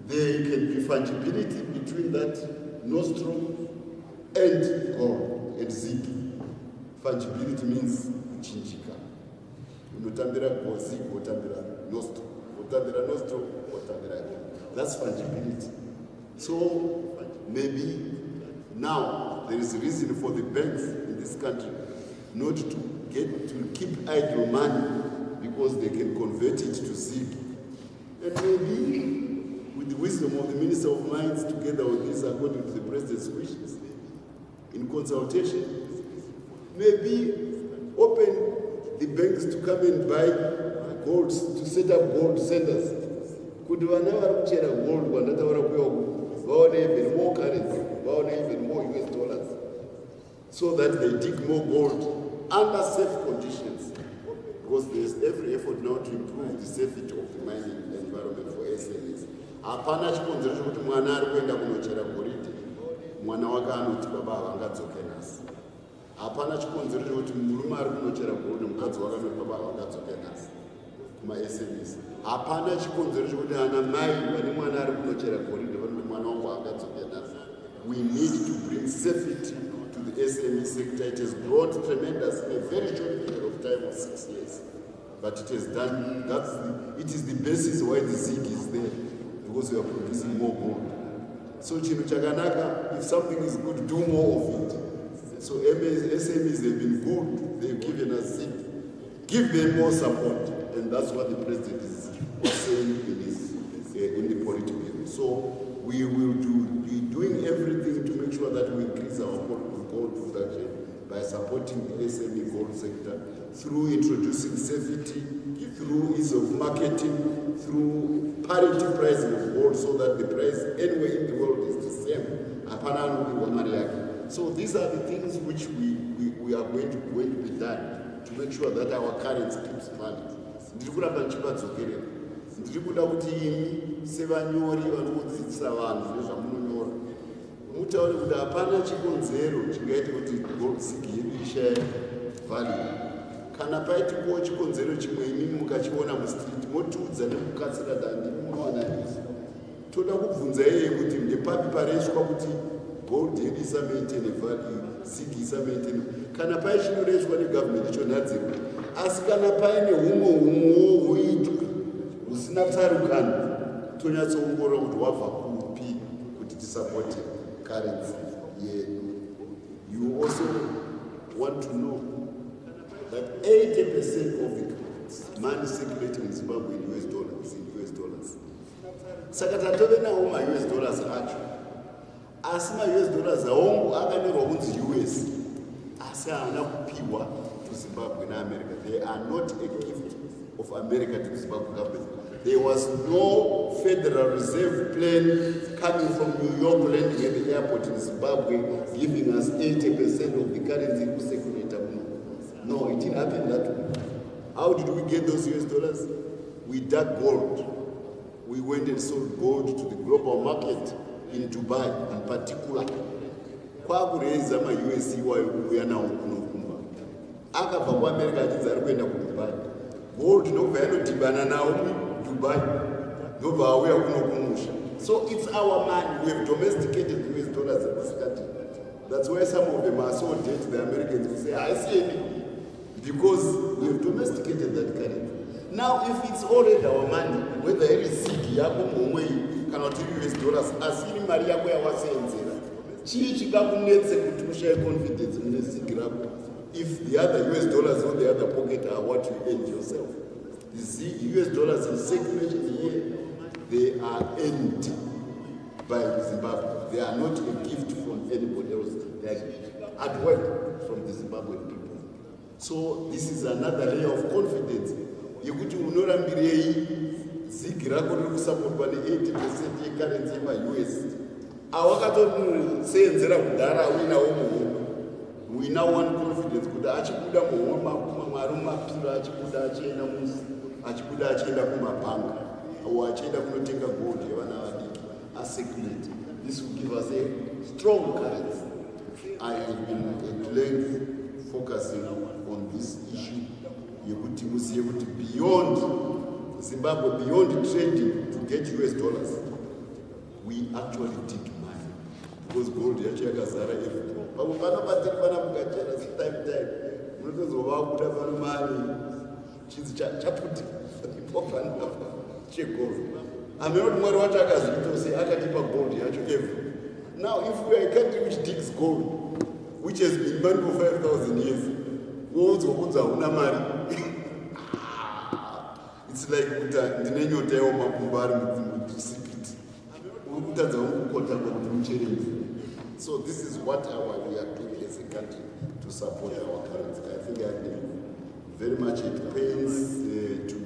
there can be fungibility between that nostrum and gold at ZIG. Fungibility means kuchinjika. Unotambira gozi, utambira nostrum. Utambira nostrum, utambira gold. That's fungibility. So maybe now there is a reason for the banks in this country not to keep idle money because they can convert it to ZIG. And maybe with the wisdom of the Minister of Mines, together with this, according to the President's wishes, in consultation, maybe open the banks to come and buy gold, to set up gold centers. Could one ever share a gold one that our even more currency, even more US dollars, so that they dig more gold under safe conditions? Because there's every effort now to improve the safety of the mining environment for SMEs. Hapana chikonzero chokuti mwana ari kuenda kunochera goridhe, mwana wake anoti baba havangadzoke nhasi. Hapana chikonzero chokuti murume ari kunochera goridhe, mukadzi wake anoti baba havangadzoke nhasi kuma-SMEs. Hapana chikonzero chokuti ana mai vane mwana ari kunochera goridhe vanoti mwana wangu havangadzoke nhasi. We need to bring safety to the SME sector. It has brought tremendous in a very short period of time of 6 years. But it has done, it is the basis why the ZIG is there, because we are producing more gold. So chino chakanaka, if something is good, do more of it. So SMEs have been good, they've given us ZIG. Give them more support, and that's what the President is saying in the political bill. So we will be doing everything to make sure that we increase our gold production by supporting the SME gold sector through introducing safety, through ease of marketing, through parity pricing of gold, so that the price anywhere in the world is the same. So these are the things which we are going to be done to make sure that our currency keeps valid. Ndiri kuda kuti imi sevanyori vanodzidzisa vanhu nezvamunonyora mutaure kuti hapana chikonzero chingaita kuti gold ZIG yedu ishaye value. Kana paitikowo chikonzero chimwe imimi mukachiona mustriti motiudza nekukatsira dandi munowana news. Toda kubvunza yeye kuti ndepapi pareswa kuti gold yedu isamaintaine value, ZIG isamaintaine. Kana paichinyorezwa negovernment chonhadzirwa, asi kana paine humwewo huitwa usina tsarukano, tonyatsoongorora kuti wabva kupi kuti tisapoti currency yedu. You also want to know that 80% of the money circulating in Zimbabwe in US dollars. Saka tatove nawo ma-US dollars acho, asi ma-US dollars aongo akanyorwa kunzi US, asi haana kupiwa to Zimbabwe naAmerica. They are not a gift of America to the Zimbabwe government. There was no Federal Reserve plane coming from New York landing at the airport in Zimbabwe giving us 80% of the currency to circulate. No, it didn't happen that way. How did we get those US dollars? We dug gold. We went and sold gold to the global market in Dubai in particular. Kwakureza ma-US iwayo kuuya nawo kunokumba. Akabva kuAmerica achidzi ari kuenda kuDubai. Gold ndobva yanodhibana nawo Dubai, ndobva auya kunokumusha. So it's our money. We have domesticated the US dollars in this country. That's why some of them are so dead to the Americans who say, I see it, because we have domesticated that currency. Now, if it's already our money, whether it is ZIG yako momwe cannot US dollars, asiri mari yako yawasenzera. Chii chikakunetse kuti ushaye confidence mune ZIG rako. If the other US dollars or the other pocket are what you earned yourself. The US dollars in circulation here, they are earned by Zimbabwe. They are not a gift from anybody else. They are at work from the Zimbabwean people. So this is another layer of confidence. Yekuti unorambirei ZIG rako riri kusapotwa ne 80% yecurrency yema-US. Awakatoseenzera kudhara awinawo muhomwe. We now want confidence kuti achikuda muhomwe mwari mumapiro achikuda achienda muzi, achikuda achienda kumabhanga, or achienda kunotenga gold yevana vadiki acirculate. This will give us a strong currency. I have been at length focusing on this issue. Yekuti muziye kuti beyond Zimbabwe, beyond trading to get US dollars, we actually dig money. Because gold yacho yakazara everything. Panobatiri pana mukachera time. Munotozova kuda pano mari chinzi chaputi ipopanapa chegold. Amenoti mwari wacho akazvitose akatipa gold yacho every. Now if we are a country which digs gold, which has been mined for 5,000 years, wozobudza una mari. It's like ndine nyota yemakumbo ari muchisipiti urikutadza kukota kuti mucherezi. So this is what we are doing as a country to support our currency. I think I think very much it pains to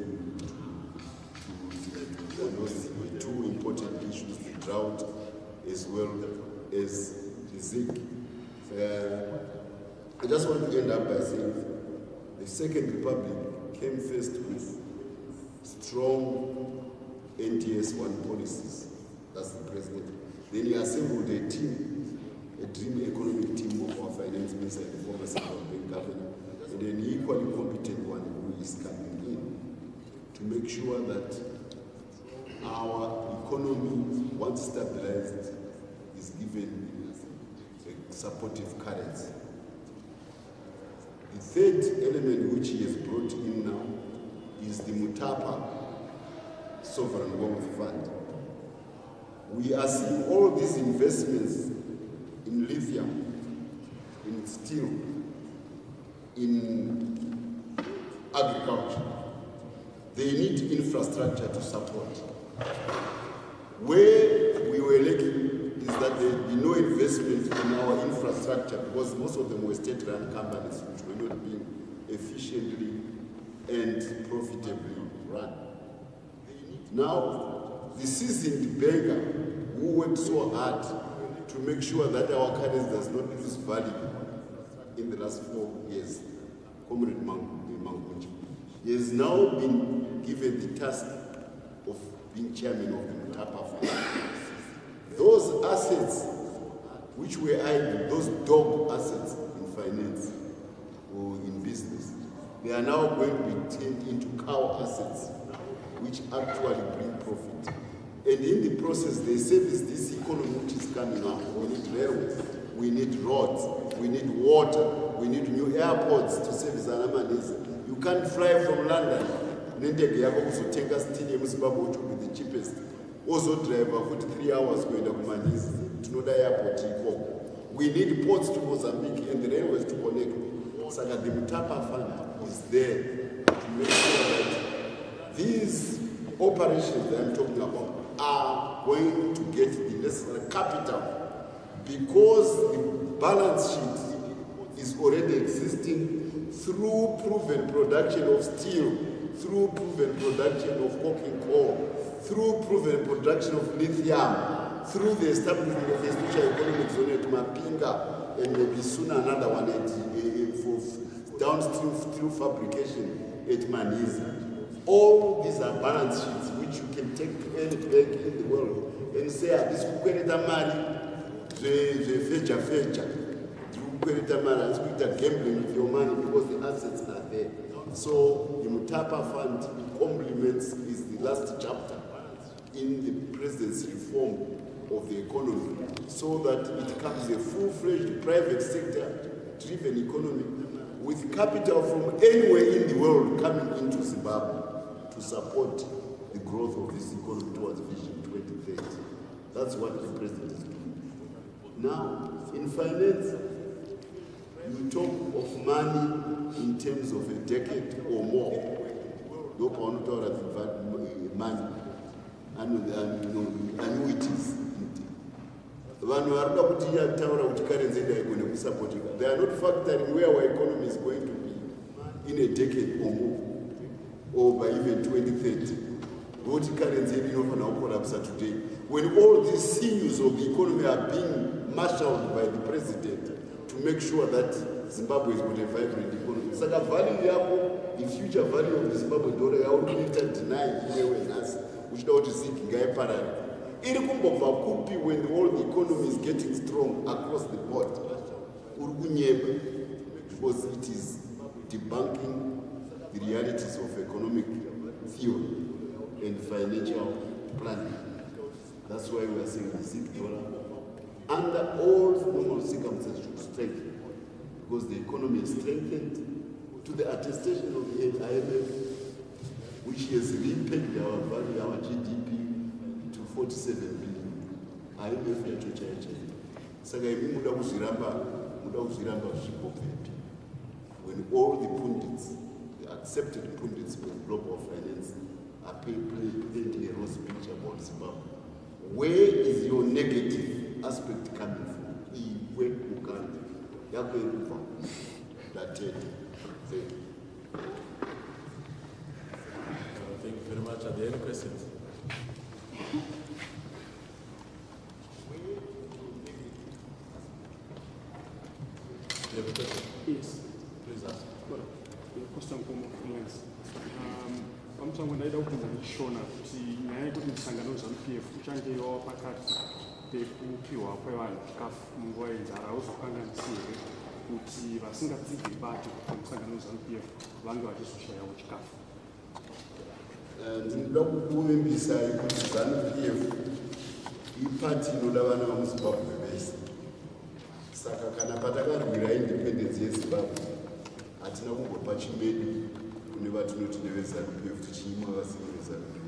those two important issues, the drought as well as the zinc. I just want to end up by saying the Second Republic came first with strong NTS1 policies. That's the president. Then he assembled a team, a dream economic team of our finance minister and the former central bank governor, and an equally competent one who is coming in to make sure that our economy, once stabilized, is given a supportive currency. The third element which he has brought in now is the Mutapa Sovereign Wealth Fund. We are seeing all these investments in lithium, in steel, in agriculture. They need infrastructure to support. Where we were lacking is that there had been no investment in our infrastructure because most of them were state-run companies which were not being efficiently and profitably run. Now, the seasoned banker who worked so hard to make sure that our currency does not lose value in the last 4 years, Comrade Mangunji, he has now been given the task of being chairman of the Mutapa Fund. Those assets which were idle, those dog assets in finance or in business, they are now going to be turned into cow assets which actually bring profit. And in the process, they service this economy which is coming up. We need railways, we need roads, we need water, we need new airports to service Anamanis. You can't fly from London. Nendege yako kuzotenga stadium muZimbabwe which will be the cheapest. Also driver for 3 hours kuenda kuManisi. Tinoda airport ikoko. We need ports to Mozambique and the railways to connect. Saka the Mutapa Fund is there to make sure that these operations that I'm talking about are going to get the necessary capital because the balance sheet is already existing through proven production of steel, through proven production of coking coal, through proven production of lithium, through the establishment of a special economic zone at Mapinga, and maybe soon another one for downstream steel fabrication at Manisi. All these are balance sheets which you can take to any bank in the world and say, this kukweleta mali, fecha, kukweleta mali, this kukweleta gambling with your money because the assets are there. So the Mutapa Fund complements is the last chapter in the president's reform of the economy so that it becomes a full-fledged private sector-driven economy with capital from anywhere in the world coming into Zimbabwe to support the growth of this economy towards Vision 2030. That's what the president is doing. Now, in finance, you talk of money in terms of a decade or more. Money, annuities. They are not factoring where our economy is going to be in a decade or more, or by even 2030. What currency is not collapse today? When all these sinews of the economy are being marshaled by the president to make sure that Zimbabwe is going to a vibrant economy. So the value, the future value of the Zimbabwe dollar, I would need to deny us, which is not seeking a parallel. When all the economy is getting strong across the board, because it is debunking the realities of economic theory and financial planning. That's why we are saying the $6 under all normal circumstances should strengthen, because the economy is strengthened to the attestation of the IMF, which has repaid our value, our GDP to 47 billion. IMF yacho chaicha. Saka imi muda kuzviramba zvipo pepi. when all the pundits, the accepted pundits of global finance, are painting a rose picture about Zimbabwe? Where is your negative aspect coming from? Where you can, that thank you very much. Are there any questions? You have a question? Yes. Please ask. Well, the question comes from finance. Pamsango ndaida kushona kuti nyaya yekuti msangano ZANU PF uchange wapakati pekupiwa kwevanhu chikafu munguva yenzara uzokanganisire kuti vasingadzigiri bati kuti msangano ZANU PF vange vachizoshayawo chikafu. Ndinoda kukuvimbisai kuti ZANU PF ipati inoda vana vamuZimbabwe vese. Saka kana patakarwira independence yeZimbabwe hatina kungopa chimedu kune vatinoti neveZANU PF tichiimwa vasiri veZANU PF.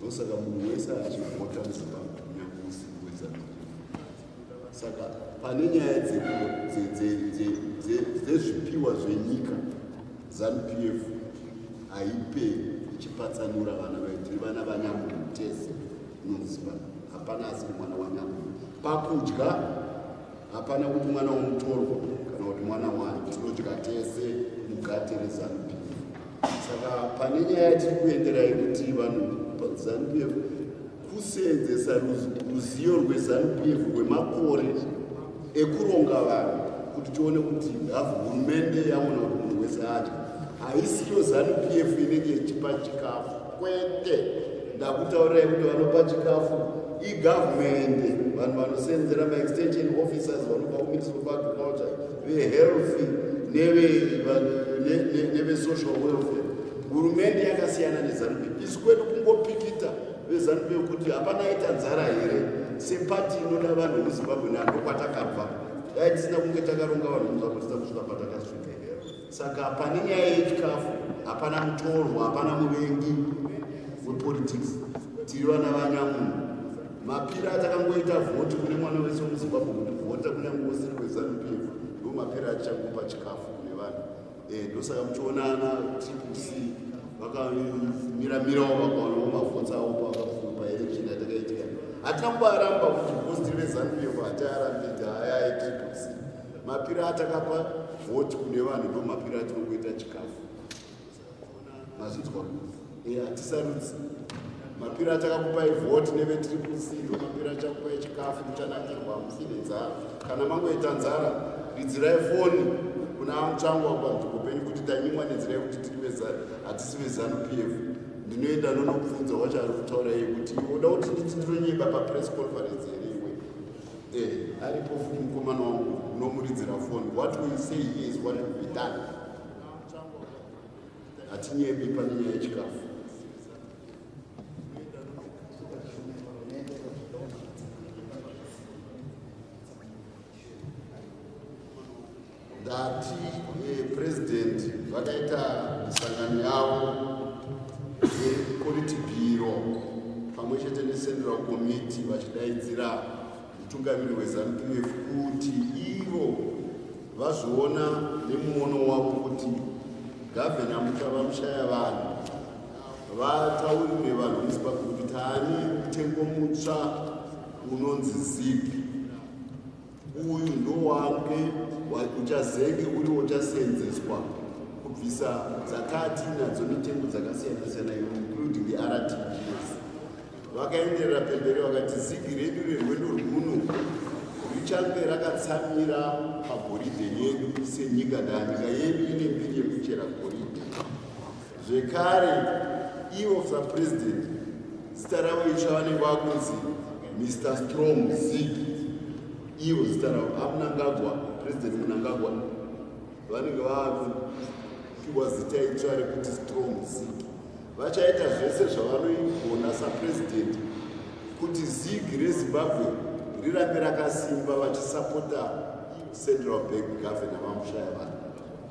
Ndosaka munhu wese achivhota muZimbabwe kunyange usiri weZANU PF. Saka pane nyaya dzezvipiwa zvenyika ZANU PF haipe ichipatsanura vana vedu, tiri vana vaNyamuni tese muZimbabwe. Hapana asiri mwana waNyamuni. Pakudya hapana kuti mwana womutorwa kana kuti mwana wani, tinodya tese mugate reZANU PF. Saka pane nyaya yatiri kuenderai kuti vanhu paZANU PF kuseenzesa ruzivo rweZANU PF rwemakore ekuronga vanhu kuti tione kuti hurumende yaona kuti munhu wese adya. Haisiyo ZANU PF inenge ichipa chikafu kwete. Ndakutaurirai kuti vanopa chikafu igovernment, vanhu vanoseenzera maextension officers vanobva kuministry of agriculture, vehealth neve-social welfare. Hurumende yakasiyana neZANU PF. Isu kwedu kungopikita veZANU PF kuti hapana ita nzara here sepati inoda vanhu vemuZimbabwe nandopatakabva. Dai tisina kunge takaronga vanhu vemuZimbabwe tisina kusvika patakasvika here. Saka pane nyaya yechikafu, hapana mutorwa, hapana muvengi wepolitics. Tiri vana vaNyamuni. Mapira atakangoita vhoti kune mwana wese wemuZimbabwe kuti vhota kunyange usiri weZANU PF, ndo mapira achakupa chikafu kune vanhu. Ndosaka muchiona ana TPC vakamira-mirawo vakaonawo mavhoti avo paelection yatakaitika. Hatina kumbaramba kuti posti veZANU PF hatiarambidza haya eTPC. Mapira atakapa vhoti kune vanhu ndo mapira atinongoita chikafu. Mazvitwa hatisarudzi. Mapira atakakupai vhoti neveTPC ndo mapira achakupai chikafu muchanakirwa musine nzara. Kana mangoita nzara, ridzirai foni kuna mutsvangu wapanzvimbo penyu kuti tanyimwa nenzira yekuti hatisi veZANU PF. Ndinoenda nonobvunza wacho ari kutaura iye kuti unoda kuti nditi ndinonyeba papress conference here iwe. Aripo futi mukomana wangu unomuridzira foni. What we say here is what will be done. Hatinyebi pane nyaya yechikafu. Ndati president vakaita misangano yavo yepoliti bhiro pamwe chete neCentral Committee vachidaidzira mutungamiri weZANU PF kuti ivo vazviona nemuono wavo kuti gavhena muchava mushaya vanhu, vataurire vanhu veZimbabwe kuti taani mutengo mutsva unonzi zipi. Uyu ndo wange uchazenge uri uchaseenzeswa kubvisa dzakati nadzo mitengo dzakasiyana-siyana including the RTGS. Vakaenderera pemberi vakati zigi redu rerwendo rwuno richange rakatsamira pagoridhe yedu senyika, nyika yedu ine mbiri yekuchera goridhe. Zvekare ivo sapresident zita ravo itsva vanenge vakunzi Mr. Strong Zigi. Ivo zita ravo aMnangagwa, president Mnangagwa vanenge vapiwa zita itsva rekuti Strong Zigi. Vachaita zvese zvavanoigona sapresident kuti zigi reZimbabwe rirambe rakasimba vachisapota Central Bank Governor vamushaya vanhu.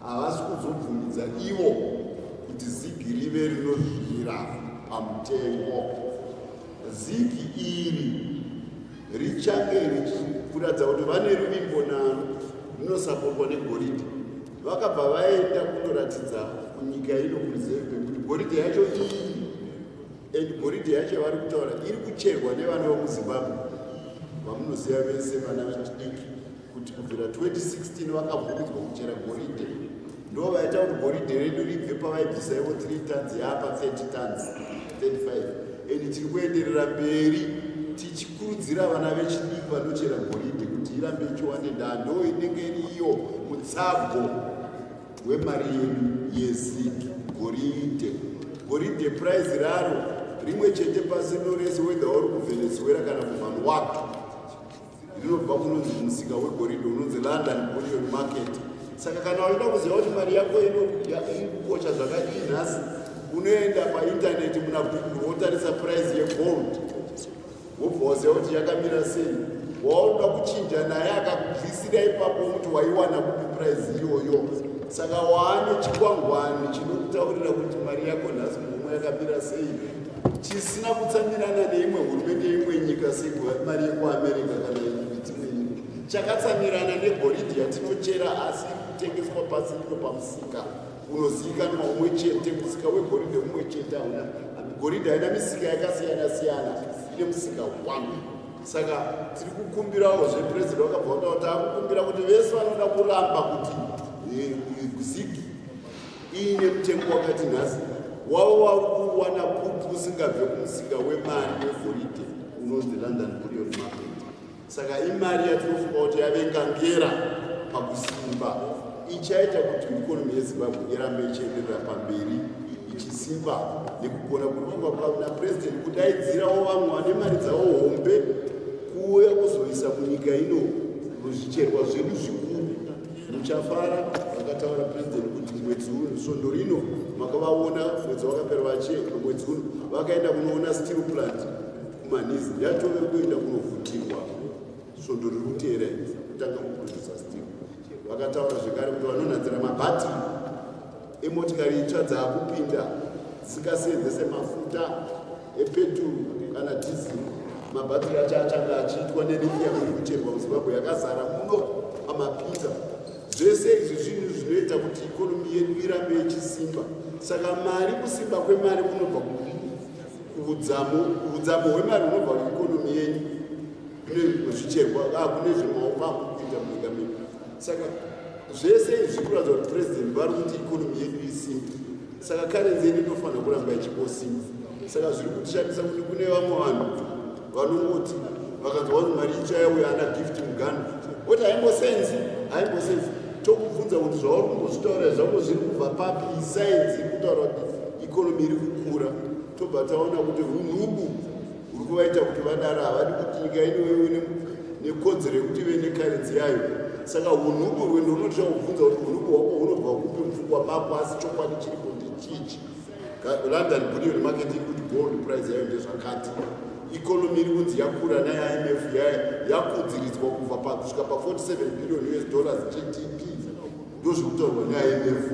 Havasi kuzobvumidza ivo kuti zigi rive rinozvira pamutengo. Zigi iri richange richiratidza kuti vane ruvimbo naro rinosapotwa negoridhe. vakabva vaenda kundoratidza kunyika ino kureserve kuti goridhe yacho iyi and goridhe yacho yavari kutaura iri kucherwa nevana vemuzimbabwe vamunoziva vese vana vechidiki kuti kubvira 2016 vakabvumidzwa kuchera goridhe ndo vaita kuti goridhe redu ribve pavaibvisaivo 3 tons yapa 30 tons 35 and tiri kuenderera mberi tichikurudzira vana vechidiki vanochera goridhe kuti irambe ichiwande ndando inenge iriyo mutsago wemari yedu yeziki goridhe price raro rimwe chete pasino rese whether uri kuvenezuela kana kuvanuatu rinobva kunonzi musika wegoridhe unonzi London Bullion Market. Saka kana waida kuziva kuti mari yako iri kukosha zvakadii nhasi unoenda paintaneti muna Google wotarisa price yegold wobva waziva kuti yakamira sei. Wauda kuchinja naye akakubvisira ipapo kuti waiwana kupi price iyoyo. Saka waane chikwangwani chinokutaurira kuti mari yako nhasi momwe yakamira sei chisina kutsamirana neimwe hurumende yeimwe nyika semari yekuamerica kana dzimwe nyika. Chakatsamirana negoridhe yatinochera asi kutengeswa pasi ino pamusika unozivikanwa umwe chete. Musika wegoridhe umwe chete hauna. Goridhe haina misika yakasiyana-siyana, ine musika one. Saka tiri kukumbirawo zvepurezidendi wakabva utaura kuti akukumbira kuti vese vanoda kuramba kuti zigi iine mutengo wakati nhasi wavo vari kuwana pupu usingabve kumusika wemari wegoridhe unonzi London Bullion Market. Saka imari yatinofunga kuti yavengangera pakusimba ichaita kuti ikonomi yezimbabwe irambe ichienderera pamberi ichisimba nekugona kurongwa napurezidendi kudaidzirawo vamwe vane mari dzavo hombe kuuya kuzoisa munyika ino muzvicherwa zvedu zvikuru. Muchafara vakataura purezidendi kuti mwedzi uno svondo rino makavaona mwedzi wakapera vacheka mwedzi uno vakaenda kunoona steel plant kumanizi yatove kuenda kunovhutirwa svondo riri kuteera kutanga kuprodusa steel. Vakataura zvekare kuti vanonadzira mabhatiri emotikari itsva dzaakupinda dzisingaseenzese mafuta epeturu kana dhizili. Mabhatiri acho achanga achiitwa nelithium iri kucherwa muzimbabwe yakazara muno pamapinza. Zvese izvi zvinhu zvinoita kuti ikonomi yedu irambe ichisimba. Saka mari kusimba kwemari kunobva kuudzamo hwemari hunobva kuikonomi yenyu kune zvicherwa kune zvemaoko akupinda munyika medu. Saka zvese izvi zvikuratidza kuti purezidendi vari kuti ikonomi yedu isimbe. Saka karenzi yedu inofanira kuramba ichimbosimba. Saka zviri kutishamisa kuti kune vamwe vanhu vanongoti vakanzwa kuti mari itsva yauya ana gift muganda kuti haimbosenzi tokubvunza kuti zvauri kumbozvitaura zvako zviri kubva papi isainzi iri kutaura kuti ikonomi iri kukura. Tobva taona kuti unhubu huri kuvaita kuti vadaro havadi kuti nyika ino ive nekodzero yekuti ive nekarenzi yayo. Saka unhubu rwendo unotisha kubvunza kuti unhubu hwako hunobva kupi mupfungwa mako asi chokwadi chiripo ndechichi. London Bullion Market iri kuti gold price yayo ndezvakati. Ikonomi iri kunzi yakura naIMF yakudziridzwa kubva kusvika pa $47 billion GDP ndozviri kutaurwa naIMF.